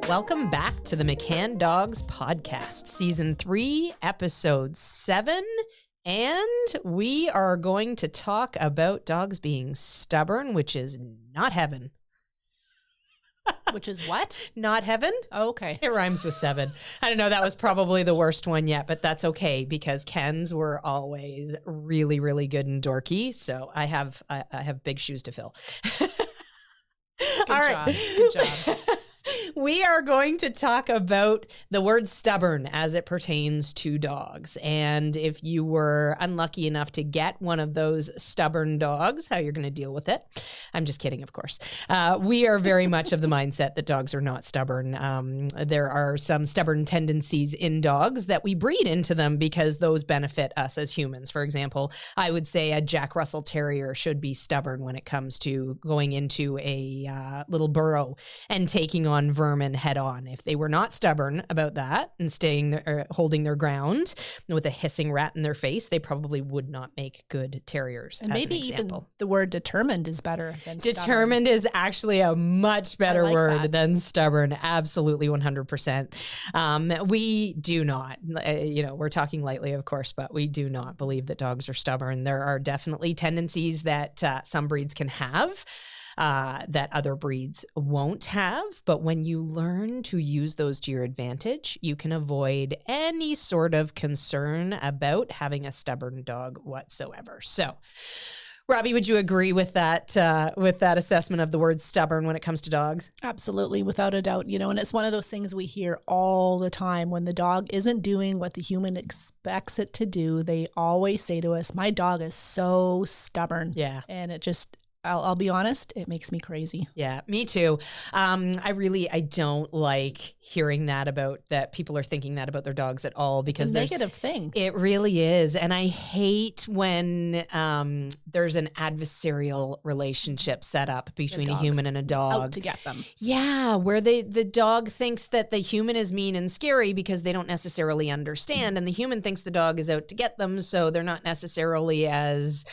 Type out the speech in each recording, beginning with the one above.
Welcome back to the McCann Dogs Podcast, Season 3, Episode 7, and we are going to talk about dogs being stubborn, which is not heaven. Which is what? Not heaven. Oh, okay. It rhymes with 7. I don't know, that was probably the worst one yet, but that's okay because Ken's were always really, really good and dorky, so I have big shoes to fill. Good job. Good job. We are going to talk about the word stubborn as it pertains to dogs. And if you were unlucky enough to get one of those stubborn dogs, how you're going to deal with it. I'm just kidding, of course. We are very much of the mindset that dogs are not stubborn. There are some stubborn tendencies in dogs that we breed into them because those benefit us as humans. For example, I would say a Jack Russell Terrier should be stubborn when it comes to going into a little burrow and taking on vermin head on. If they were not stubborn about that and holding their ground with a hissing rat in their face, they probably would not make good terriers. And maybe even the word determined is better than determined stubborn. is actually a much better word than stubborn. Absolutely 100%. We do not, we're talking lightly, of course, but we do not believe that dogs are stubborn. There are definitely tendencies that some breeds can have that other breeds won't have. But when you learn to use those to your advantage, you can avoid any sort of concern about having a stubborn dog whatsoever. So, Robbie, would you agree with that assessment of the word stubborn when it comes to dogs? Absolutely, without a doubt. And it's one of those things we hear all the time. When the dog isn't doing what the human expects it to do, they always say to us, my dog is so stubborn. Yeah. And it just... I'll be honest, it makes me crazy. Yeah, me too. I don't like hearing that people are thinking that about their dogs at all because it's a negative thing. It really is. And I hate when there's an adversarial relationship set up between a human and a dog. Out to get them. Yeah, where the dog thinks that the human is mean and scary because they don't necessarily understand, and the human thinks the dog is out to get them, so they're not necessarily as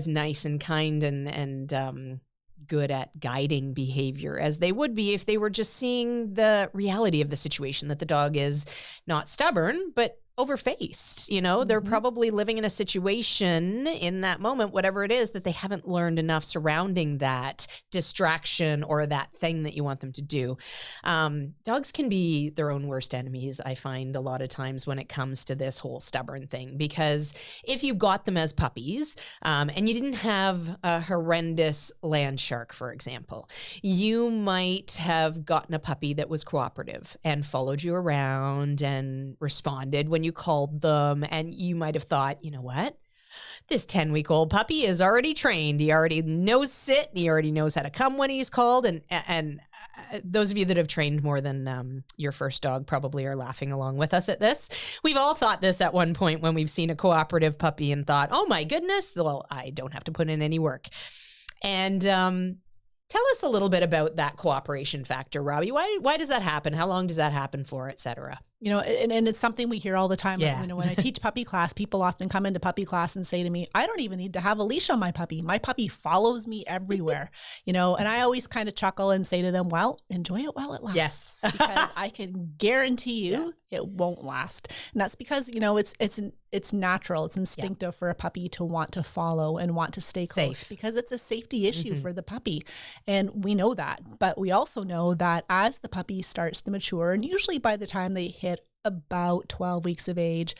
nice and kind and good at guiding behavior as they would be if they were just seeing the reality of the situation, that the dog is not stubborn, but overfaced. They're probably living in a situation in that moment, whatever it is, that they haven't learned enough surrounding that distraction or that thing that you want them to do. Dogs can be their own worst enemies, I find, a lot of times when it comes to this whole stubborn thing, because if you got them as puppies and you didn't have a horrendous land shark, for example, you might have gotten a puppy that was cooperative and followed you around and responded when you called them, and you might have thought, you know what? This 10-week-old puppy is already trained. He already knows sit. He already knows how to come when he's called. And those of you that have trained more than your first dog probably are laughing along with us at this. We've all thought this at one point when we've seen a cooperative puppy and thought, oh my goodness, well, I don't have to put in any work. And tell us a little bit about that cooperation factor, Robbie. Why does that happen? How long does that happen for, et cetera? And it's something we hear all the time. Yeah. When I teach puppy class, people often come into puppy class and say to me, I don't even need to have a leash on my puppy. My puppy follows me everywhere, and I always kind of chuckle and say to them, well, enjoy it while it lasts. Yes. Because I can guarantee you it won't last. And that's because, it's natural. It's instinctive for a puppy to want to follow and want to stay close because it's a safety issue for the puppy. And we know that. But we also know that as the puppy starts to mature, and usually by the time they hit about 12 weeks of age,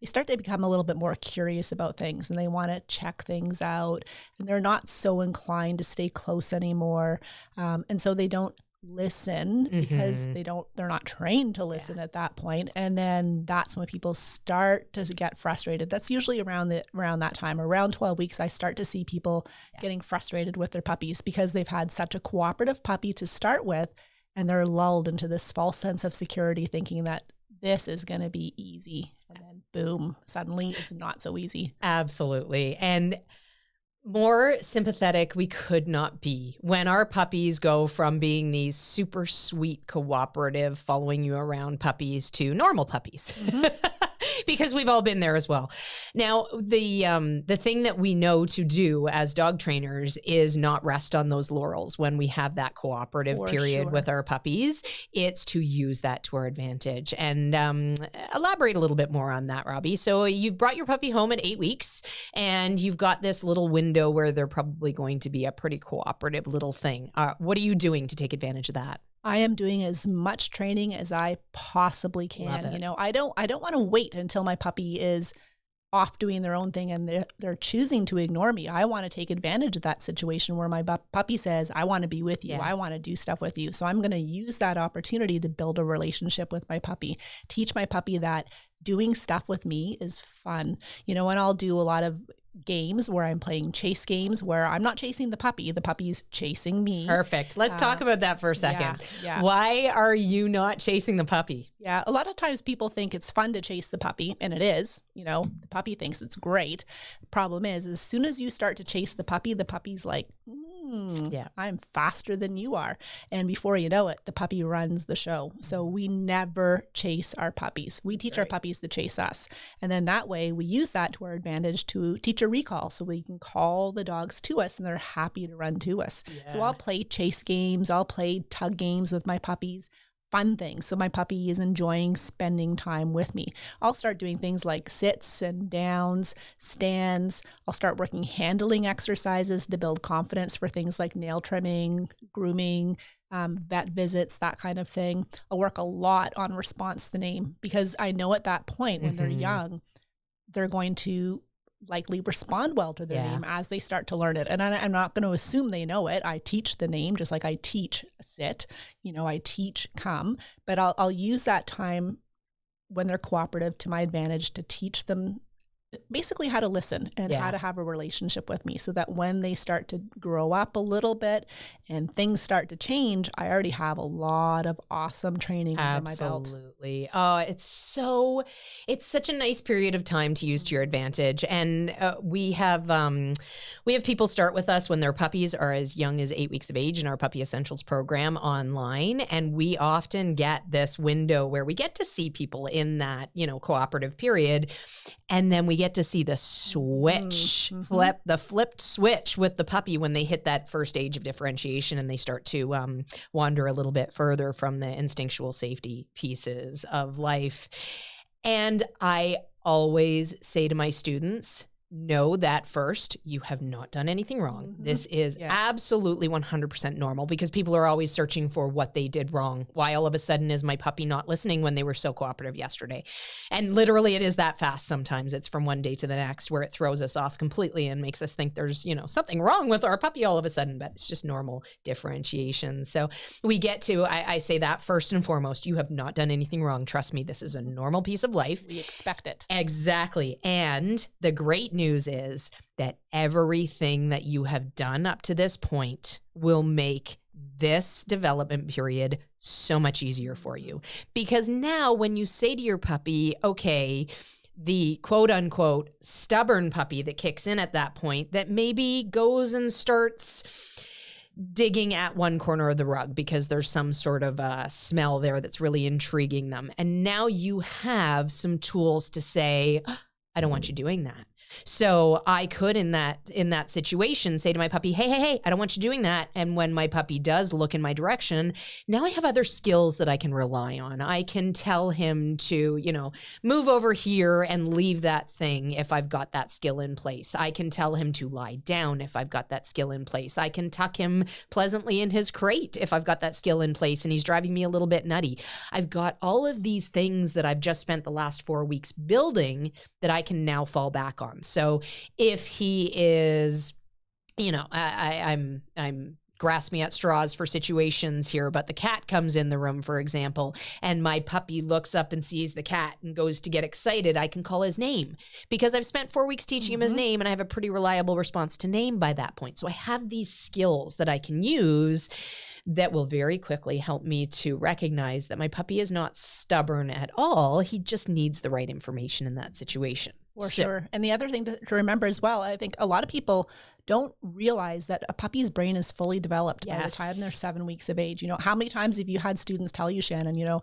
they start to become a little bit more curious about things and they want to check things out, and they're not so inclined to stay close anymore. And so they don't listen because they're not trained to listen at that point. And then that's when people start to get frustrated. That's usually around that time, around 12 weeks, I start to see people getting frustrated with their puppies because they've had such a cooperative puppy to start with, and they're lulled into this false sense of security thinking that this is going to be easy. And then boom, suddenly it's not so easy. Absolutely. And more sympathetic we could not be when our puppies go from being these super sweet, cooperative, following you around puppies to normal puppies. Because we've all been there as well. Now, the thing that we know to do as dog trainers is not rest on those laurels when we have that cooperative period with our puppies. It's to use that to our advantage. And elaborate a little bit more on that, Robbie. So you've brought your puppy home at 8 weeks, and you've got this little window where they're probably going to be a pretty cooperative little thing. What are you doing to take advantage of that? I am doing as much training as I possibly can. You know, I don't want to wait until my puppy is off doing their own thing and they're choosing to ignore me. I want to take advantage of that situation where my puppy says, I want to be with you. I want to do stuff with you. So I'm going to use that opportunity to build a relationship with my puppy, teach my puppy that doing stuff with me is fun. You know, and I'll do a lot of games where I'm playing chase games where I'm not chasing the puppy's chasing me. Perfect. Let's talk about that for a second. Yeah. Why are you not chasing the puppy? Yeah, a lot of times people think it's fun to chase the puppy, and it is. You know, the puppy thinks it's great. The problem is, as soon as you start to chase the puppy's like, I'm faster than you are. And before you know it, the puppy runs the show. So we never chase our puppies. We teach our puppies to chase us. And then that way we use that to our advantage to teach a recall. So we can call the dogs to us and they're happy to run to us. Yeah. So I'll play chase games. I'll play tug games with my puppies. Fun things. So my puppy is enjoying spending time with me. I'll start doing things like sits and downs, stands. I'll start working handling exercises to build confidence for things like nail trimming, grooming, vet visits, that kind of thing. I'll work a lot on response to the name because I know at that point when they're young, they're going to likely respond well to their name as they start to learn it. And I'm not going to assume they know it. I teach the name just like I teach sit, you know, I teach come, but I'll use that time when they're cooperative to my advantage to teach them basically how to listen and how to have a relationship with me so that when they start to grow up a little bit and things start to change, I already have a lot of awesome training under my belt. Absolutely. Oh, it's such a nice period of time to use to your advantage. And we have people start with us when their puppies are as young as 8 weeks of age in our Puppy Essentials program online. And we often get this window where we get to see people in that, you know, cooperative period. And then we get to see the switch, the flipped switch with the puppy when they hit that first age of differentiation and they start to wander a little bit further from the instinctual safety pieces of life. And I always say to my students, know that first, you have not done anything wrong. This is absolutely 100% normal because people are always searching for what they did wrong. Why all of a sudden is my puppy not listening when they were so cooperative yesterday? And literally it is that fast sometimes. It's from one day to the next where it throws us off completely and makes us think there's, you know, something wrong with our puppy all of a sudden, but it's just normal differentiation. So we get to, I say that first and foremost, you have not done anything wrong. Trust me, this is a normal piece of life. We expect it. Exactly. And the great news is that everything that you have done up to this point will make this development period so much easier for you. Because now when you say to your puppy, okay, the quote unquote stubborn puppy that kicks in at that point that maybe goes and starts digging at one corner of the rug because there's some sort of a smell there that's really intriguing them. And now you have some tools to say, I don't want you doing that. So I could in that situation say to my puppy, hey, I don't want you doing that. And when my puppy does look in my direction, now I have other skills that I can rely on. I can tell him to, you know, move over here and leave that thing if I've got that skill in place. I can tell him to lie down if I've got that skill in place. I can tuck him pleasantly in his crate if I've got that skill in place and he's driving me a little bit nutty. I've got all of these things that I've just spent the last 4 weeks building that I can now fall back on. So if he is, you know, I'm grasping at straws for situations here, but the cat comes in the room, for example, and my puppy looks up and sees the cat and goes to get excited, I can call his name because I've spent 4 weeks teaching him his name and I have a pretty reliable response to name by that point. So I have these skills that I can use that will very quickly help me to recognize that my puppy is not stubborn at all. He just needs the right information in that situation. For sure. And the other thing to remember as well, I think a lot of people don't realize that a puppy's brain is fully developed by the time they're 7 weeks of age. You know, how many times have you had students tell you, Shannon, you know,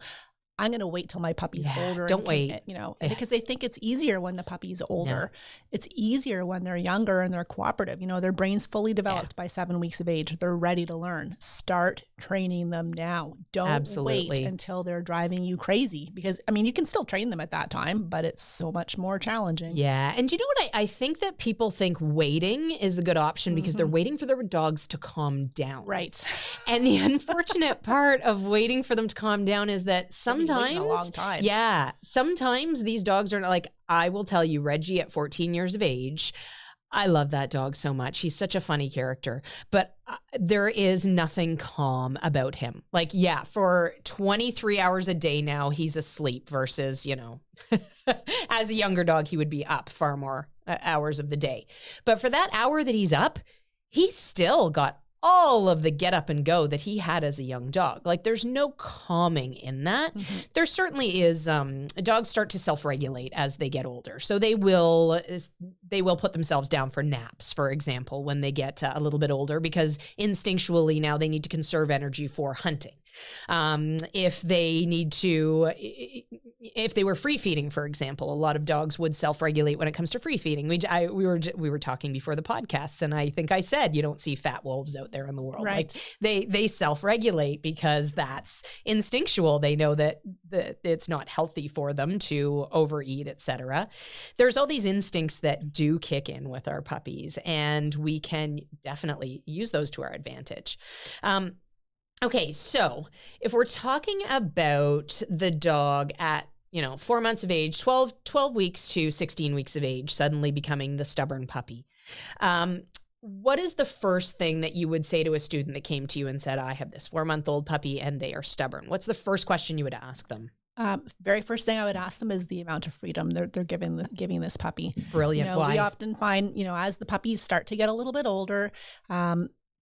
I'm going to wait till my puppy's older. Don't wait. Because they think it's easier when the puppy's older. No. It's easier when they're younger and they're cooperative. Their brain's fully developed by 7 weeks of age. They're ready to learn. Start training them now. Don't wait until they're driving you crazy, because you can still train them at that time, but it's so much more challenging. Yeah. And you know what? I think that people think waiting is a good option because they're waiting for their dogs to calm down. Right. And the unfortunate part of waiting for them to calm down is that sometimes a long time. Yeah. Sometimes these dogs are like, I will tell you, Reggie at 14 years of age, I love that dog so much. He's such a funny character, but there is nothing calm about him. Like, for 23 hours a day now, he's asleep versus, as a younger dog, he would be up far more hours of the day. But for that hour that he's up, he's still got all of the get up and go that he had as a young dog. Like, there's no calming in that. There certainly is. Dogs start to self-regulate as they get older. So they will put themselves down for naps, for example, when they get a little bit older, because instinctually now they need to conserve energy for hunting. If they were free feeding, for example, a lot of dogs would self-regulate when it comes to free feeding. We were talking before the podcast, and I think I said, you don't see fat wolves out there in the world. Right. Like they self-regulate because that's instinctual. They know that it's not healthy for them to overeat, etc. There's all these instincts that do kick in with our puppies, and we can definitely use those to our advantage. Okay, so if we're talking about the dog at 4 months of age, 12 weeks to 16 weeks of age, suddenly becoming the stubborn puppy, what is the first thing that you would say to a student that came to you and said, I have this 4-month-old puppy and they are stubborn? What's the first question you would ask them? Very first thing I would ask them is the amount of freedom they're giving this puppy. Brilliant. Why? We often find, as the puppies start to get a little bit older,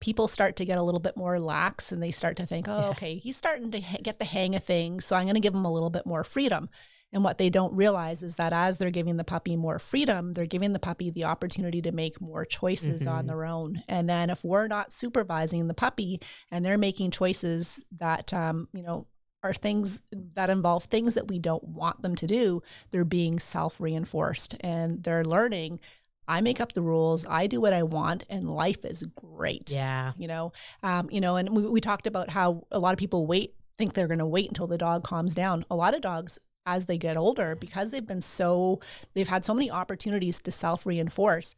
people start to get a little bit more lax, and they start to think, okay, he's starting to get the hang of things, so I'm going to give him a little bit more freedom. And what they don't realize is that as they're giving the puppy more freedom, they're giving the puppy the opportunity to make more choices on their own. And then if we're not supervising the puppy and they're making choices that, are things that involve things that we don't want them to do, they're being self-reinforced, and they're learning, I make up the rules, I do what I want, and life is great. Yeah. And we talked about how a lot of people think they're going to wait until the dog calms down. A lot of dogs, as they get older, because they've had so many opportunities to self-reinforce,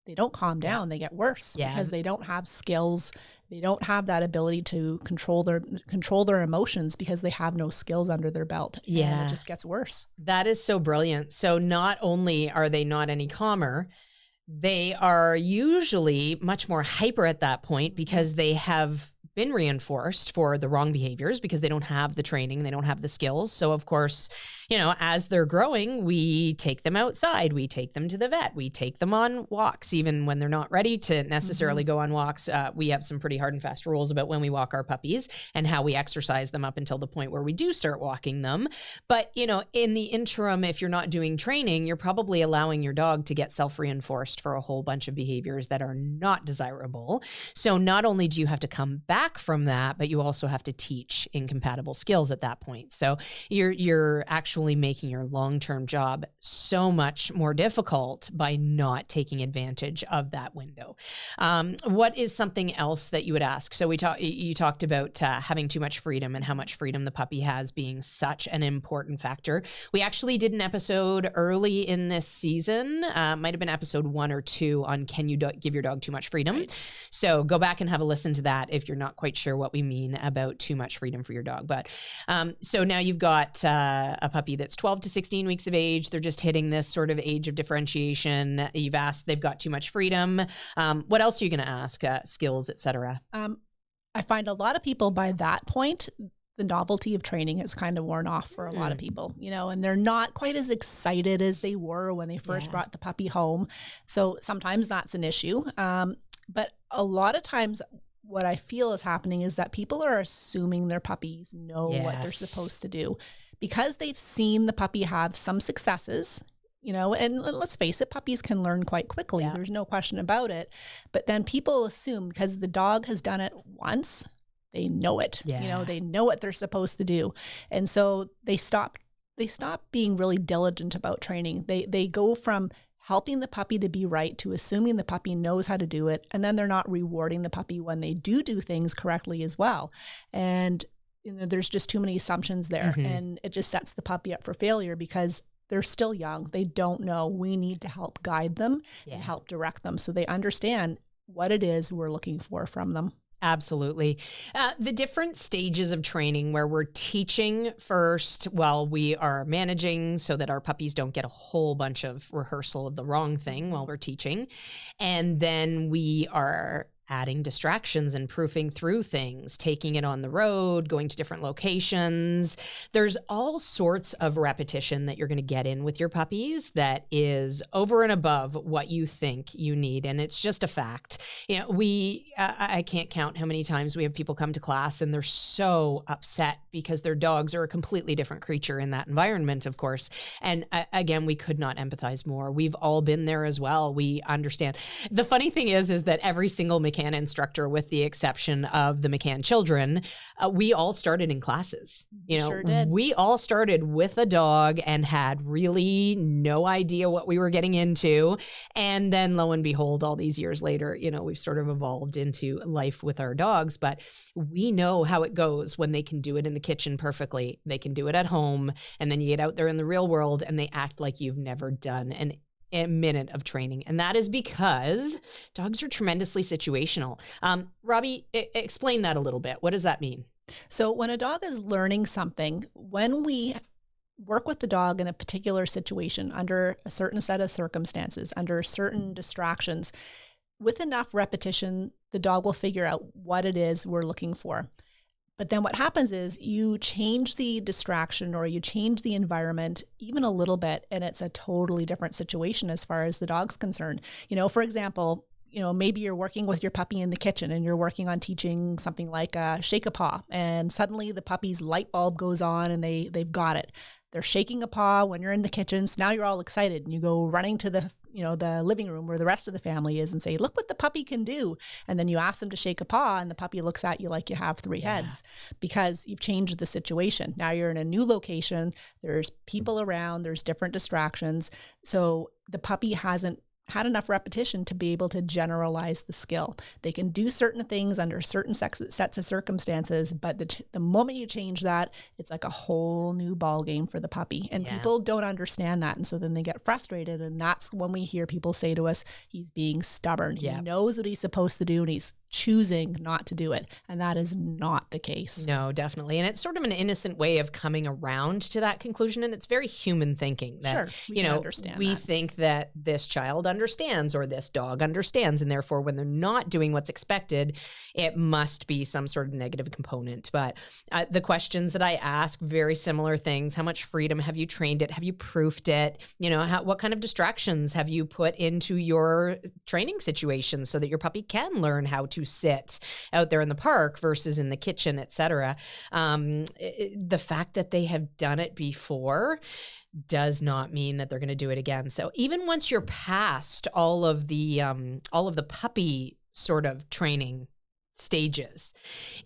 they don't calm down. They get worse because they don't have skills. They don't have that ability to control their emotions because they have no skills under their belt. Yeah. And it just gets worse. That is so brilliant. So not only are they not any calmer, they are usually much more hyper at that point because they have been reinforced for the wrong behaviors because they don't have the training, they don't have the skills. So of course, as they're growing, we take them outside, we take them to the vet, we take them on walks, even when they're not ready to necessarily go on walks. We have some pretty hard and fast rules about when we walk our puppies and how we exercise them up until the point where we do start walking them. But, in the interim, if you're not doing training, you're probably allowing your dog to get self-reinforced for a whole bunch of behaviors that are not desirable. So not only do you have to come back from that, but you also have to teach incompatible skills at that point. So you're actually making your long-term job so much more difficult by not taking advantage of that window. What is something else that you would ask? So you talked about having too much freedom and how much freedom the puppy has being such an important factor. We actually did an episode early in this season, might have been episode 1 or 2 on can you give your dog too much freedom? Right. So go back and have a listen to that if you're not quite sure what we mean about too much freedom for your dog. But so now you've got a puppy that's 12 to 16 weeks of age. They're just hitting this sort of age of differentiation. You've asked, they've got too much freedom. What else are you going to ask? Skills, etc. I find a lot of people by that point, the novelty of training has kind of worn off for a lot of people, and they're not quite as excited as they were when they first brought the puppy home. So sometimes that's an issue. But a lot of times what I feel is happening is that people are assuming their puppies know what they're supposed to do because they've seen the puppy have some successes, and let's face it, puppies can learn quite quickly. There's no question about it. But then people assume because the dog has done it once, they know it. Yeah. They know what they're supposed to do. And so they stop being really diligent about training. They go from helping the puppy to be right to assuming the puppy knows how to do it. And then they're not rewarding the puppy when they do things correctly as well. And there's just too many assumptions there. And it just sets the puppy up for failure because they're still young. They don't know. We need to help guide them and help direct them so they understand what it is we're looking for from them. Absolutely. The different stages of training where we're teaching first while we are managing so that our puppies don't get a whole bunch of rehearsal of the wrong thing while we're teaching. And then we are adding distractions and proofing through things, taking it on the road, going to different locations. There's all sorts of repetition that you're going to get in with your puppies that is over and above what you think you need. And it's just a fact. I can't count how many times we have people come to class and they're so upset because their dogs are a completely different creature in that environment, of course. And again, we could not empathize more. We've all been there as well. We understand. The funny thing is that every single McCann instructor, with the exception of the McCann children, we all started in classes. Sure did. We all started with a dog and had really no idea what we were getting into. And then lo and behold, all these years later, we've sort of evolved into life with our dogs, but we know how it goes when they can do it in the kitchen perfectly. They can do it at home. And then you get out there in the real world and they act like you've never done a minute of training. And that is because dogs are tremendously situational. Robbie, explain that a little bit. What does that mean? So when a dog is learning something, when we work with the dog in a particular situation under a certain set of circumstances, under certain distractions, with enough repetition, the dog will figure out what it is we're looking for. But then what happens is you change the distraction or you change the environment even a little bit, and it's a totally different situation as far as the dog's concerned. For example, maybe you're working with your puppy in the kitchen and you're working on teaching something like shake a paw, and suddenly the puppy's light bulb goes on and they've got it. They're shaking a paw when you're in the kitchen. So now you're all excited and you go running to the living room where the rest of the family is and say, look what the puppy can do. And then you ask them to shake a paw and the puppy looks at you like you have three heads because you've changed the situation. Now you're in a new location. There's people around. There's different distractions. So the puppy hasn't had enough repetition to be able to generalize the skill. They can do certain things under certain sets of circumstances, but the moment you change that, it's like a whole new ball game for the puppy. And people don't understand that. And so then they get frustrated. And that's when we hear people say to us, he's being stubborn. He knows what he's supposed to do and he's choosing not to do it. And that is not the case. No, definitely. And it's sort of an innocent way of coming around to that conclusion. And it's very human thinking that, we think that this child understands or this dog understands. And therefore, when they're not doing what's expected, it must be some sort of negative component. But the questions that I ask, very similar things. How much freedom have you trained it? Have you proofed it? What kind of distractions have you put into your training situation so that your puppy can learn how to sit out there in the park versus in the kitchen, etc. The fact that they have done it before does not mean that they're going to do it again. So even once you're past all of the puppy sort of training stages,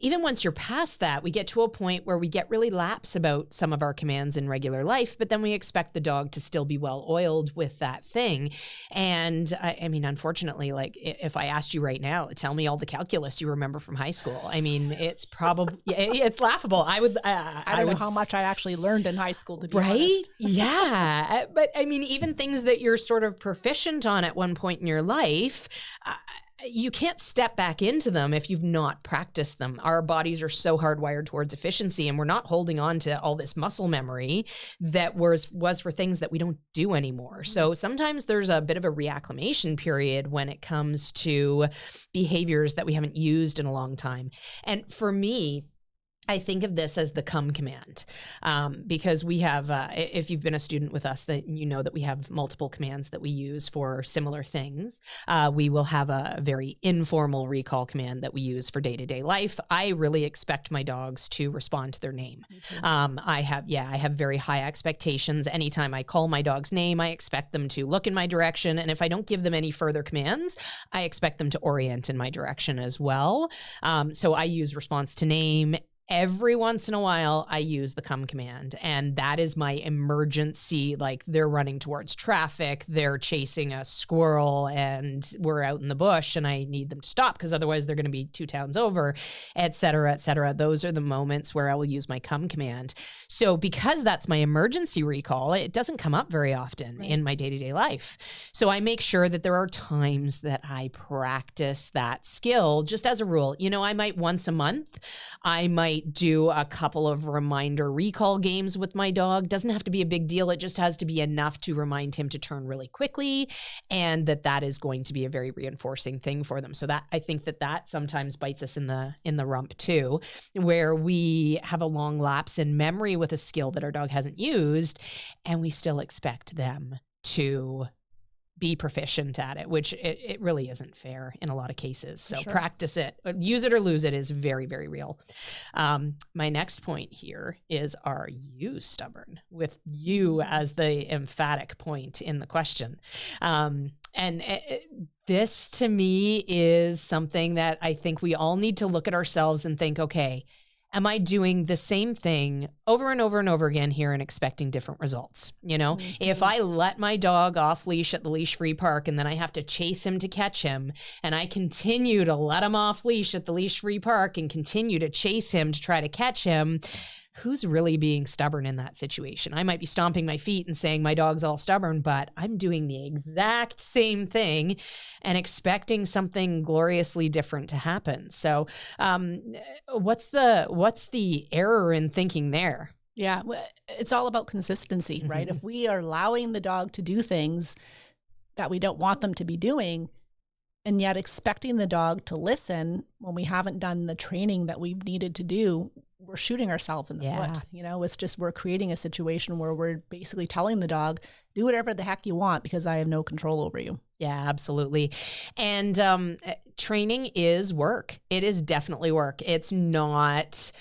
even once you're past that, we get to a point where we get really lax about some of our commands in regular life, but then we expect the dog to still be well oiled with that thing. And I mean, unfortunately, like if I asked you right now, tell me all the calculus you remember from high school. I mean, it's probably, it's laughable. I don't know how much I actually learned in high school, to be honest. Yeah. But I mean, even things that you're sort of proficient on at one point in your life, you can't step back into them if you've not practiced them. Our bodies are so hardwired towards efficiency, and we're not holding on to all this muscle memory that was for things that we don't do anymore. So sometimes there's a bit of a reacclimation period when it comes to behaviors that we haven't used in a long time. And for me, I think of this as the come command, because we have, if you've been a student with us, that you know that we have multiple commands that we use for similar things. We will have a very informal recall command that we use for day-to-day life. I really expect my dogs to respond to their name. I have very high expectations. Anytime I call my dog's name, I expect them to look in my direction. And if I don't give them any further commands, I expect them to orient in my direction as well. So I use response to name. Every once in a while, I use the come command, and that is my emergency. Like, they're running towards traffic, they're chasing a squirrel, and we're out in the bush, and I need them to stop because otherwise they're going to be 2 towns over, et cetera, et cetera. Those are the moments where I will use my come command. So because that's my emergency recall, it doesn't come up very often in my day-to-day life. So I make sure that there are times that I practice that skill just as a rule. You know, I might once a month, I might do a couple of reminder recall games with my dog. Doesn't have to be a big deal. It just has to be enough to remind him to turn really quickly, and that is going to be a very reinforcing thing for them. So that, I think that sometimes bites us in the rump too, where we have a long lapse in memory with a skill that our dog hasn't used, and we still expect them to be proficient at it, which it really isn't fair in a lot of cases. So practice it. Use it or lose it is very, very real. My next point here is, are you stubborn? With you as the emphatic point in the question. This to me is something that I think we all need to look at ourselves and think, okay, am I doing the same thing over and over and over again here and expecting different results? You know, if I let my dog off leash at the leash-free park and then I have to chase him to catch him, and I continue to let him off leash at the leash-free park and continue to chase him to try to catch him, who's really being stubborn in that situation? I might be stomping my feet and saying my dog's all stubborn, but I'm doing the exact same thing and expecting something gloriously different to happen. So what's the error in thinking there? Yeah, it's all about consistency, right? If we are allowing the dog to do things that we don't want them to be doing, and yet expecting the dog to listen when we haven't done the training that we've needed to do, we're shooting ourselves in the foot. You know, it's just, we're creating a situation where we're basically telling the dog, do whatever the heck you want because I have no control over you. Yeah, absolutely. And training is work. It is definitely work. It's not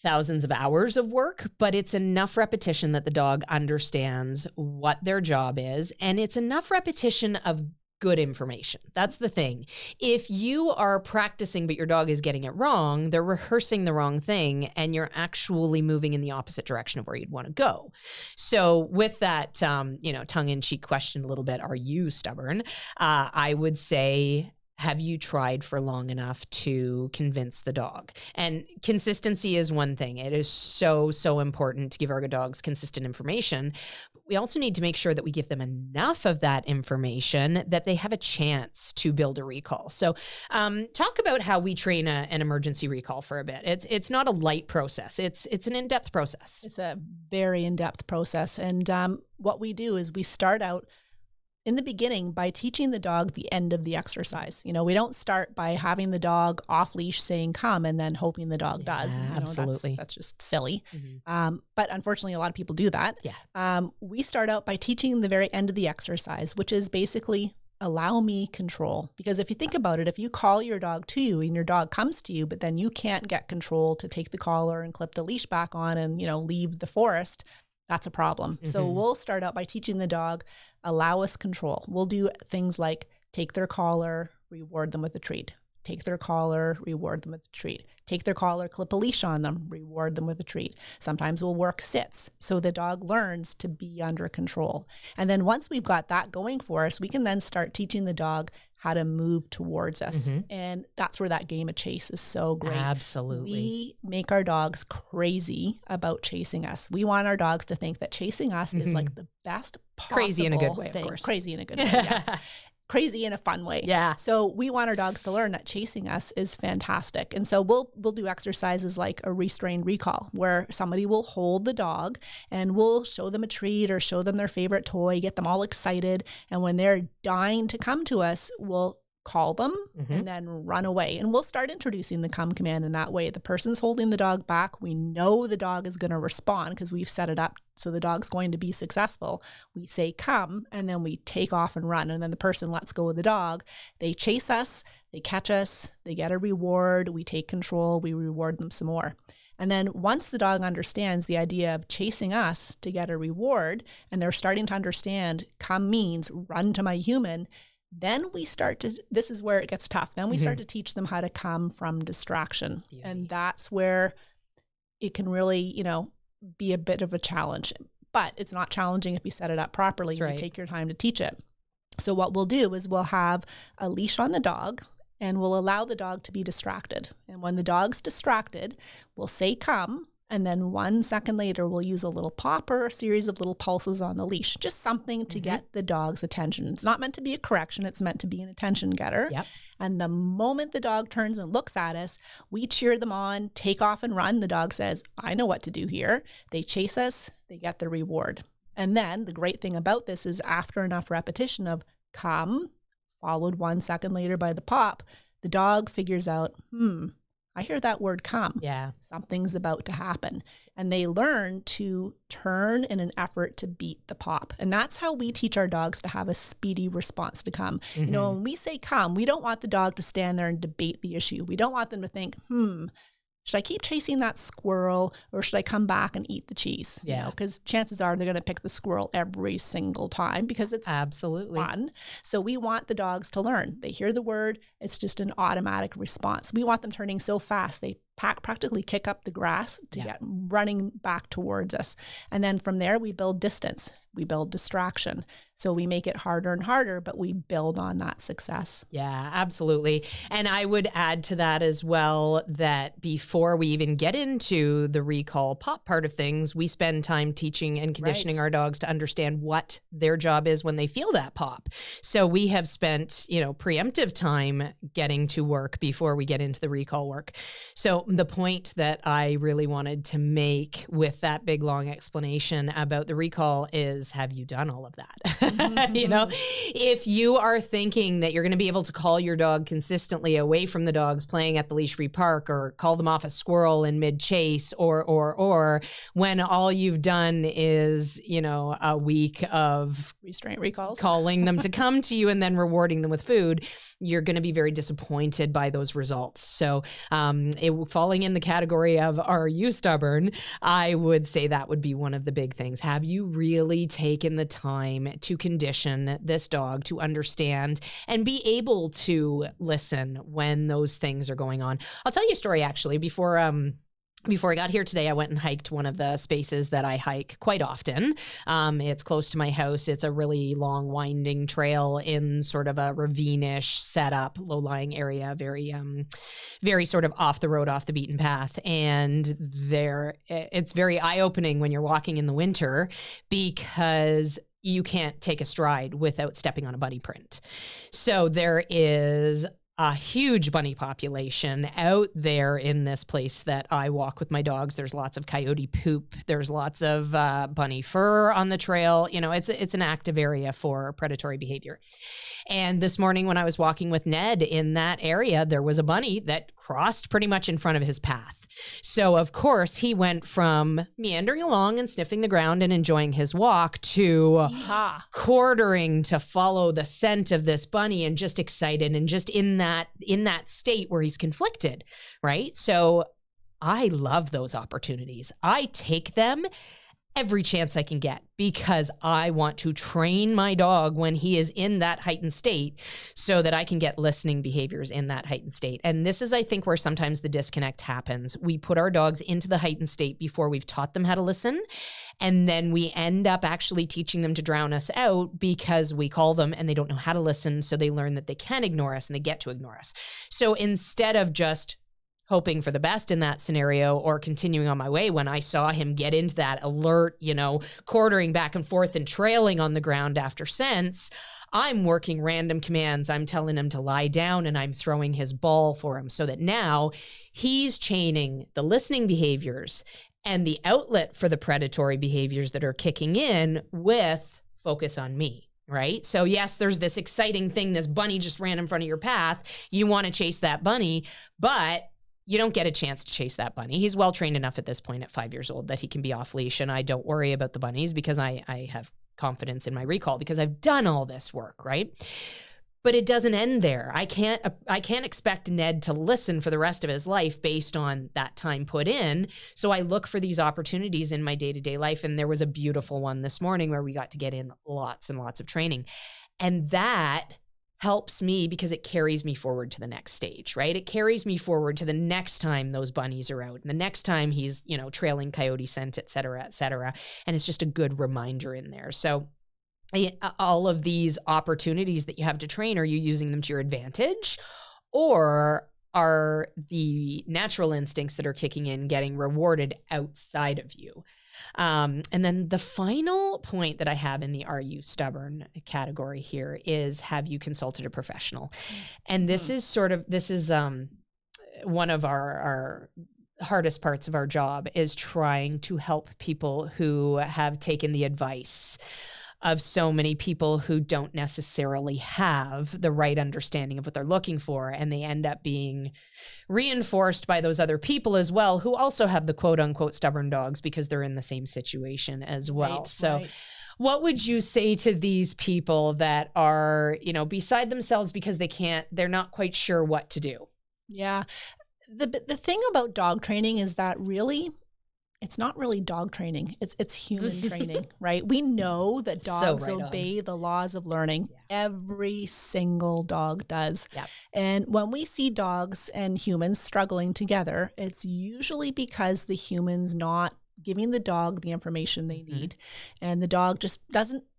thousands of hours of work, but it's enough repetition that the dog understands what their job is. And it's enough repetition of good information. That's the thing. If you are practicing, but your dog is getting it wrong, they're rehearsing the wrong thing, and you're actually moving in the opposite direction of where you'd want to go. So with that, tongue-in-cheek question a little bit, are you stubborn? I would say, have you tried for long enough to convince the dog? And consistency is one thing. It is so, so important to give our dogs consistent information. But we also need to make sure that we give them enough of that information that they have a chance to build a recall. So talk about how we train an emergency recall for a bit. It's not a light process. It's an in-depth process. It's a very in-depth process. And what we do is we start out in the beginning by teaching the dog the end of the exercise. You know, we don't start by having the dog off leash saying come and then hoping the dog does. You know, absolutely. That's just silly. But unfortunately, a lot of people do that. We start out by teaching the very end of the exercise, which is basically allow me control. Because if you think about it, if you call your dog to you and your dog comes to you, but then you can't get control to take the collar and clip the leash back on and, you know, leave the forest, that's a problem. So we'll start out by teaching the dog, allow us control. We'll do things like take their collar, reward them with a treat. Take their collar, reward them with a treat. Take their collar, clip a leash on them, reward them with a treat. Sometimes we'll work sits so the dog learns to be under control. And then once we've got that going for us, we can then start teaching the dog how to move towards us. And that's where that game of chase is so great. Absolutely. We make our dogs crazy about chasing us. We want our dogs to think that chasing us is like the best possible crazy in a good way, thing. Of course. Crazy in a good way, yes. Crazy in a fun way. Yeah. So we want our dogs to learn that chasing us is fantastic. And so we'll do exercises like a restrained recall, where somebody will hold the dog and we'll show them a treat or show them their favorite toy, get them all excited. And when they're dying to come to us, we'll call them, and then run away. And we'll start introducing the come command in that way. The person's holding the dog back. We know the dog is going to respond because we've set it up so the dog's going to be successful. We say come, and then we take off and run. And then the person lets go of the dog. They chase us, they catch us, they get a reward, we take control, we reward them some more. And then once the dog understands the idea of chasing us to get a reward, and they're starting to understand come means run to my human, then we start to, this is where it gets tough. Then we start to teach them how to come from distraction. And that's where it can really, you know, be a bit of a challenge. But it's not challenging if you set it up properly and you take your time to teach it. So what we'll do is we'll have a leash on the dog, and we'll allow the dog to be distracted. And when the dog's distracted, we'll say come, and then 1 second later, we'll use a little pop or a series of little pulses on the leash, just something to get the dog's attention. It's not meant to be a correction. It's meant to be an attention getter. And the moment the dog turns and looks at us, we cheer them on, take off and run. The dog says, I know what to do here. They chase us, they get the reward. And then the great thing about this is after enough repetition of come, followed 1 second later by the pop, the dog figures out, I hear that word come. Something's about to happen. And they learn to turn in an effort to beat the pop. And that's how we teach our dogs to have a speedy response to come. You know, when we say come, we don't want the dog to stand there and debate the issue. We don't want them to think, should I keep chasing that squirrel, or should I come back and eat the cheese? You know, because chances are they're going to pick the squirrel every single time because it's fun. So we want the dogs to learn. They hear the word. It's just an automatic response. We want them turning so fast they practically kick up the grass to get running back towards us. And then from there, we build distance. We build distraction. So we make it harder and harder, but we build on that success. Yeah, absolutely. And I would add to that as well that before we even get into the recall pop part of things, we spend time teaching and conditioning our dogs to understand what their job is when they feel that pop. So we have spent, you know, preemptive time getting to work before we get into the recall work. So the point that I really wanted to make with that big, long explanation about the recall is, have you done all of that? You know, if you are thinking that you're going to be able to call your dog consistently away from the dogs playing at the leash-free park, or call them off a squirrel in mid-chase, or when all you've done is, you know, a week of restraint recalls, calling them to come to you and then rewarding them with food, you're going to be very disappointed by those results. So falling in the category of, are you stubborn? I would say that would be one of the big things. Have you really taken the time to condition this dog to understand and be able to listen when those things are going on? I'll tell you a story actually. Before I got here today, I went and hiked one of the spaces that I hike quite often. It's close to my house. It's a really long, winding trail in sort of a ravine-ish setup, low-lying area, very sort of off the road, off the beaten path. And it's very eye-opening when you're walking in the winter because you can't take a stride without stepping on a bunny print. So there is a huge bunny population out there in this place that I walk with my dogs. There's lots of coyote poop. There's lots of bunny fur on the trail. You know, it's an active area for predatory behavior. And this morning when I was walking with Ned in that area, there was a bunny that crossed pretty much in front of his path. So, of course, he went from meandering along and sniffing the ground and enjoying his walk to quartering to follow the scent of this bunny and just excited and just in that state where he's conflicted, right? So I love those opportunities. I take them every chance I can get because I want to train my dog when he is in that heightened state so that I can get listening behaviors in that heightened state. And this is, I think, where sometimes the disconnect happens. We put our dogs into the heightened state before we've taught them how to listen. And then we end up actually teaching them to drown us out because we call them and they don't know how to listen. So they learn that they can ignore us and they get to ignore us. So instead of just hoping for the best in that scenario or continuing on my way, when I saw him get into that alert, you know, quartering back and forth and trailing on the ground after scents, I'm working random commands. I'm telling him to lie down and I'm throwing his ball for him so that now he's chaining the listening behaviors and the outlet for the predatory behaviors that are kicking in with focus on me. right? So yes, there's this exciting thing. This bunny just ran in front of your path. You want to chase that bunny, but you don't get a chance to chase that bunny. He's well trained enough at this point at 5 years old that he can be off leash. And I don't worry about the bunnies because I have confidence in my recall because I've done all this work, right? But it doesn't end there. I can't expect Ned to listen for the rest of his life based on that time put in. So I look for these opportunities in my day-to-day life. And there was a beautiful one this morning where we got to get in lots and lots of training. And that helps me because it carries me forward to the next stage, right? It carries me forward to the next time those bunnies are out and the next time he's, trailing coyote scent, et cetera, et cetera. And it's just a good reminder in there. So all of these opportunities that you have to train, are you using them to your advantage, or are the natural instincts that are kicking in getting rewarded outside of you? And then the final point that I have in the "Are you stubborn" category here is, have you consulted a professional? And this is one of our hardest parts of our job, is trying to help people who have taken the advice of so many people who don't necessarily have the right understanding of what they're looking for. And they end up being reinforced by those other people as well, who also have the quote unquote stubborn dogs because they're in the same situation as well. What would you say to these people that are, beside themselves because they're not quite sure what to do? Yeah. The thing about dog training is that really, it's not really dog training. It's human training, right? We know that dogs obey the laws of learning. Yeah. Every single dog does. Yep. And when we see dogs and humans struggling together, it's usually because the human's not giving the dog the information they need. And the dog just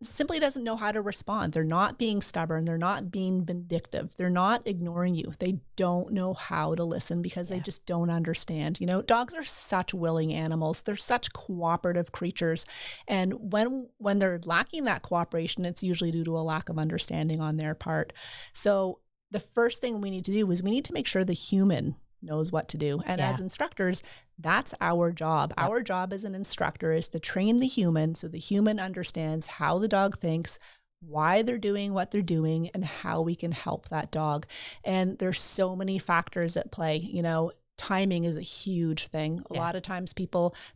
simply doesn't know how to respond. They're not being stubborn. They're not being vindictive. They're not ignoring you. They don't know how to listen because they just don't understand. Dogs are such willing animals. They're such cooperative creatures. And when they're lacking that cooperation, it's usually due to a lack of understanding on their part. So the first thing we need to do is we need to make sure the human knows what to do. And as instructors, that's our job. Yep. Our job as an instructor is to train the human so the human understands how the dog thinks, why they're doing what they're doing, and how we can help that dog. And there's so many factors at play. Timing is a huge thing. A lot of times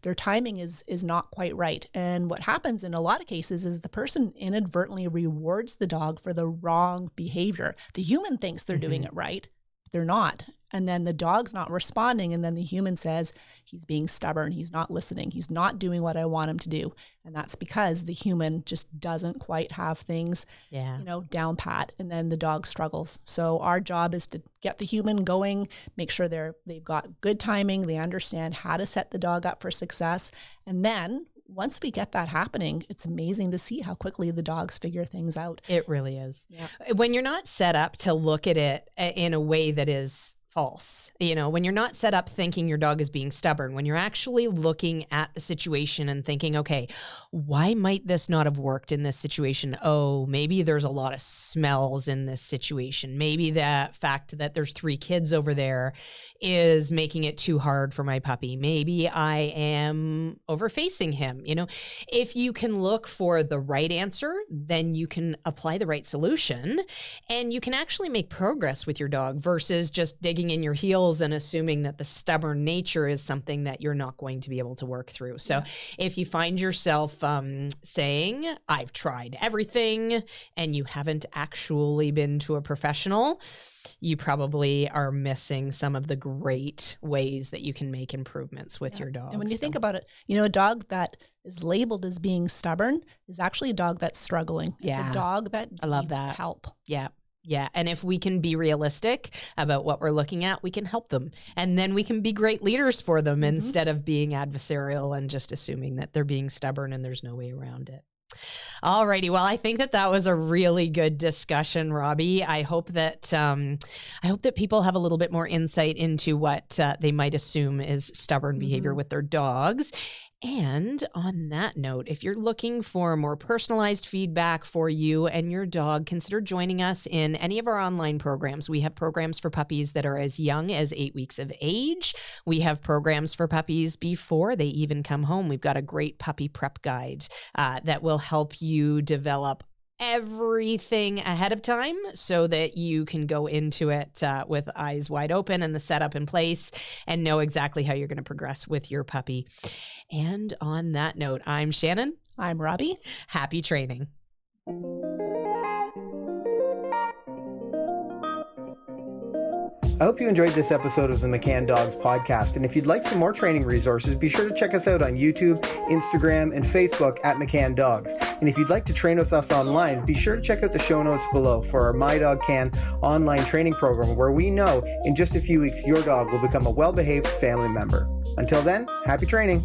their timing is not quite right. And what happens in a lot of cases is the person inadvertently rewards the dog for the wrong behavior. The human thinks they're doing it right. They're not. And then the dog's not responding. And then the human says, he's being stubborn. He's not listening. He's not doing what I want him to do. And that's because the human just doesn't quite have things, down pat. And then the dog struggles. So our job is to get the human going, make sure they've got good timing. They understand how to set the dog up for success. And then once we get that happening, it's amazing to see how quickly the dogs figure things out. It really is. Yeah. When you're not set up to look at it in a way that is false, when you're not set up thinking your dog is being stubborn, when you're actually looking at the situation and thinking, okay, why might this not have worked in this situation? Oh, maybe there's a lot of smells in this situation. Maybe the fact that there's 3 kids over there is making it too hard for my puppy. Maybe I am overfacing him. If you can look for the right answer, then you can apply the right solution and you can actually make progress with your dog versus just digging in your heels and assuming that the stubborn nature is something that you're not going to be able to work through. So if you find yourself saying, I've tried everything, and you haven't actually been to a professional, you probably are missing some of the great ways that you can make improvements with your dog. And when you think about it, a dog that is labeled as being stubborn is actually a dog that's struggling. It's a dog that needs help. Yeah. Yeah. And if we can be realistic about what we're looking at, we can help them. And then we can be great leaders for them instead of being adversarial and just assuming that they're being stubborn and there's no way around it. All righty. Well, I think that was a really good discussion, Robbie. I hope that people have a little bit more insight into what they might assume is stubborn behavior with their dogs. And on that note, if you're looking for more personalized feedback for you and your dog, consider joining us in any of our online programs. We have programs for puppies that are as young as 8 weeks of age. We have programs for puppies before they even come home. We've got a great puppy prep guide that will help you develop everything ahead of time so that you can go into it with eyes wide open and the setup in place and know exactly how you're going to progress with your puppy. And on that note, I'm Shannon. I'm Robbie. Happy training. I hope you enjoyed this episode of the McCann Dogs podcast. And if you'd like some more training resources, be sure to check us out on YouTube, Instagram, and Facebook at McCann Dogs. And if you'd like to train with us online, be sure to check out the show notes below for our My Dog Can online training program, where we know in just a few weeks your dog will become a well-behaved family member. Until then, happy training.